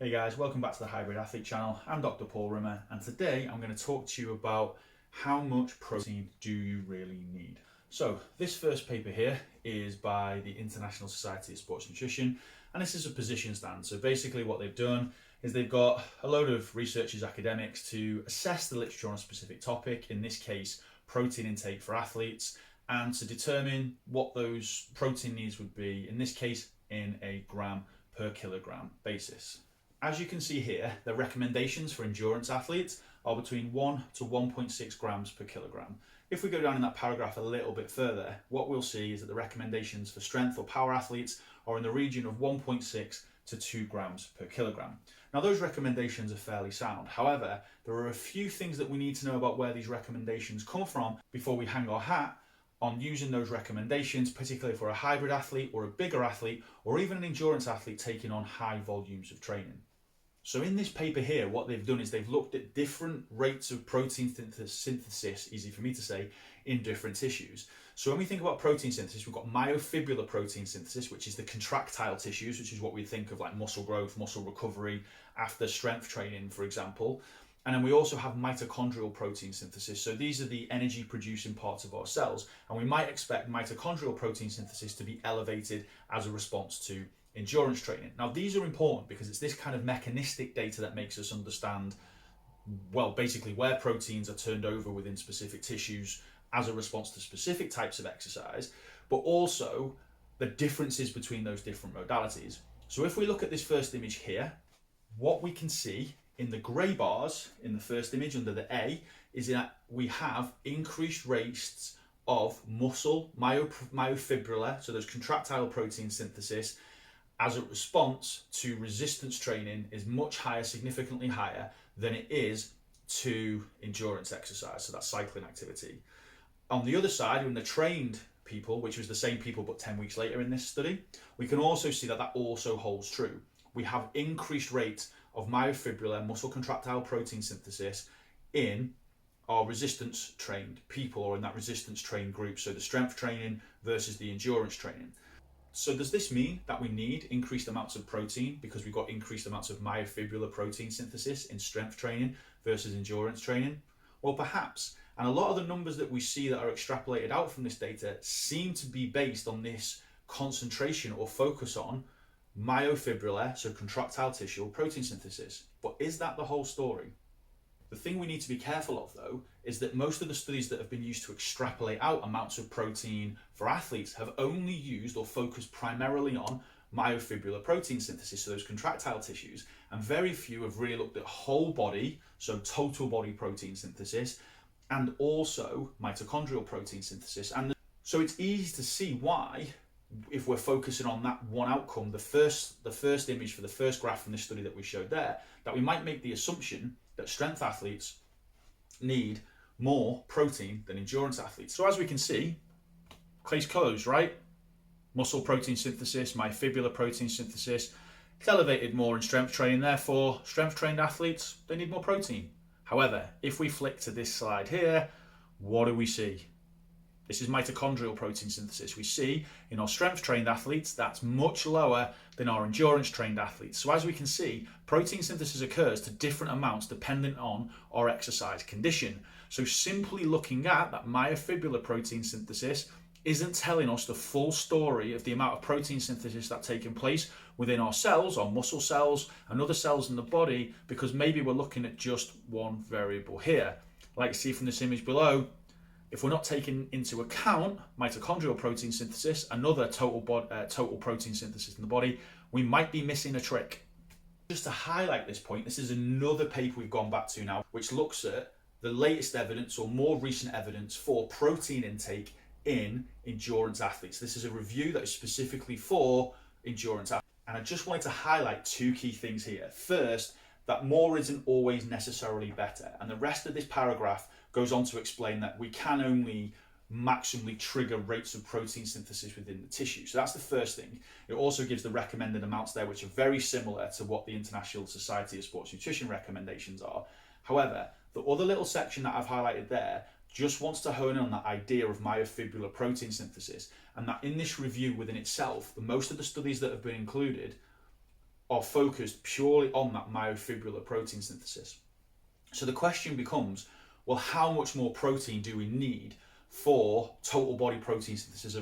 Hey guys, welcome back to the Hybrid Athlete channel. I'm Dr. Paul Rimmer, and today I'm going to talk to you about how much protein do you really need. So this first paper here is by the International Society of Sports Nutrition, and this is a position stand. So basically what they've done is they've got a load of researchers, academics to assess the literature on a specific topic, in this case protein intake for athletes, and to determine what those protein needs would be, in this case in a gram per kilogram basis. As you can see here, the recommendations for endurance athletes are between 1 to 1.6 grams per kilogram. If we go down in that paragraph a little bit further, what we'll see is that the recommendations for strength or power athletes are in the region of 1.6 to 2 grams per kilogram. Now those recommendations are fairly sound. However, there are a few things that we need to know about where these recommendations come from before we hang our hat on using those recommendations, particularly for a hybrid athlete or a bigger athlete, or even an endurance athlete taking on high volumes of training. So in this paper here, what they've done is they've looked at different rates of protein synthesis, easy for me to say, in different tissues. So when we think about protein synthesis, we've got myofibular protein synthesis, which is the contractile tissues, which is what we think of like muscle growth, muscle recovery after strength training, for example. And then we also have mitochondrial protein synthesis. So these are the energy producing parts of our cells. And we might expect mitochondrial protein synthesis to be elevated as a response to endurance training. Now these are important because it's this kind of mechanistic data that makes us understand, well, basically where proteins are turned over within specific tissues as a response to specific types of exercise, but also the differences between those different modalities. So if we look at this first image here, what we can see in the grey bars in the first image under the A is that we have increased rates of muscle myofibular, so those contractile protein synthesis, as a response to resistance training is much higher, significantly higher than it is to endurance exercise, so that's cycling activity. On the other side, in the trained people, which was the same people but 10 weeks later in this study, we can also see that that also holds true. We have increased rates of myofibular muscle contractile protein synthesis in our resistance trained people, or in that resistance trained group, so the strength training versus the endurance training. So does this mean that we need increased amounts of protein because we've got increased amounts of myofibular protein synthesis in strength training versus endurance training? Well, perhaps. And a lot of the numbers that we see that are extrapolated out from this data seem to be based on this concentration or focus on myofibular, so contractile tissue protein synthesis. But is that the whole story? The thing we need to be careful of, though, is that most of the studies that have been used to extrapolate out amounts of protein for athletes have only used or focused primarily on myofibular protein synthesis, so those contractile tissues, and very few have really looked at whole body, so total body protein synthesis, and also mitochondrial protein synthesis. And so it's easy to see why, if we're focusing on that one outcome, the first image for the first graph from this study that we showed there, that we might make the assumption that strength athletes need more protein than endurance athletes. So as we can see, case closed, right? Muscle protein synthesis, myofibular protein synthesis, it's elevated more in strength training, therefore strength trained athletes, they need more protein. However, if we flick to this slide here, what do we see? This is mitochondrial protein synthesis. We see in our strength trained athletes that's much lower than our endurance trained athletes. So as we can see, protein synthesis occurs to different amounts dependent on our exercise condition. So simply looking at that myofibular protein synthesis isn't telling us the full story of the amount of protein synthesis that's taking place within our cells, our muscle cells and other cells in the body, because maybe we're looking at just one variable here. Like you see from this image below, if we're not taking into account mitochondrial protein synthesis, another total protein synthesis in the body, we might be missing a trick. Just to highlight this point, this is another paper we've gone back to now, which looks at the latest evidence or more recent evidence for protein intake in endurance athletes. This is a review that is specifically for endurance athletes. And I just wanted to highlight two key things here. First, that more isn't always necessarily better. And the rest of this paragraph goes on to explain that we can only maximally trigger rates of protein synthesis within the tissue. So that's the first thing. It also gives the recommended amounts there, which are very similar to what the International Society of Sports Nutrition recommendations are. However, the other little section that I've highlighted there just wants to hone in on that idea of myofibular protein synthesis, and that in this review within itself, most of the studies that have been included are focused purely on that myofibular protein synthesis. So the question becomes, well, how much more protein do we need for total body protein synthesis as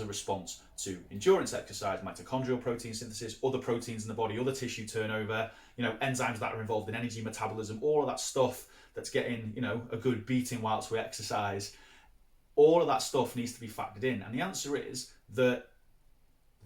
a response to endurance exercise, mitochondrial protein synthesis, other proteins in the body, other tissue turnover, enzymes that are involved in energy metabolism, all of that stuff that's getting, a good beating whilst we exercise. All of that stuff needs to be factored in. And the answer is that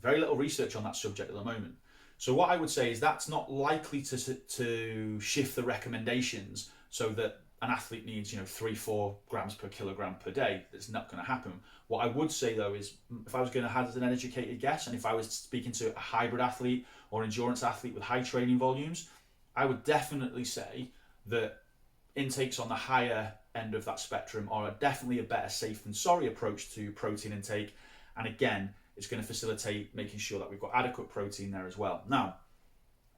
very little research on that subject at the moment. So what I would say is that's not likely to shift the recommendations so that an athlete needs 3-4 grams per kilogram per day. That's not going to happen. What I would say though is, if I was going to have an educated guess, and if I was speaking to a hybrid athlete or endurance athlete with high training volumes, I would definitely say that intakes on the higher end of that spectrum are definitely a better safe than sorry approach to protein intake. And again, it's going to facilitate making sure that we've got adequate protein there as well. Now,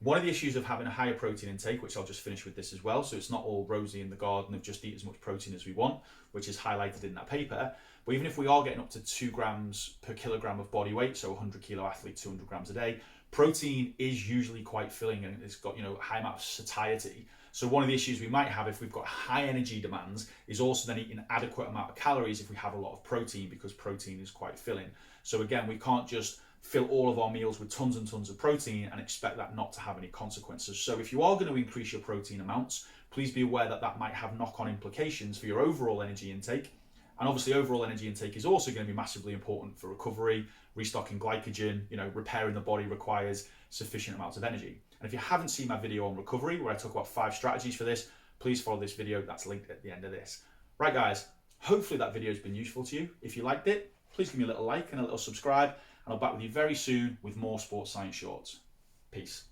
one of the issues of having a higher protein intake, which I'll just finish with this as well, so it's not all rosy in the garden of just eat as much protein as we want, which is highlighted in that paper. But even if we are getting up to 2 grams per kilogram of body weight, so 100 kilo athlete, 200 grams a day, protein is usually quite filling and it's got a high amount of satiety. So one of the issues we might have if we've got high energy demands is also then eating an adequate amount of calories if we have a lot of protein, because protein is quite filling. So again, we can't just fill all of our meals with tons and tons of protein and expect that not to have any consequences. So if you are going to increase your protein amounts, please be aware that that might have knock-on implications for your overall energy intake. And obviously overall energy intake is also going to be massively important for recovery. Restocking glycogen, repairing the body requires sufficient amounts of energy. And if you haven't seen my video on recovery, where I talk about 5 strategies for this, please follow this video. That's linked at the end of this. Right guys, hopefully that video has been useful to you. If you liked it, please give me a little like and a little subscribe, and I'll be back with you very soon with more sports science shorts. Peace.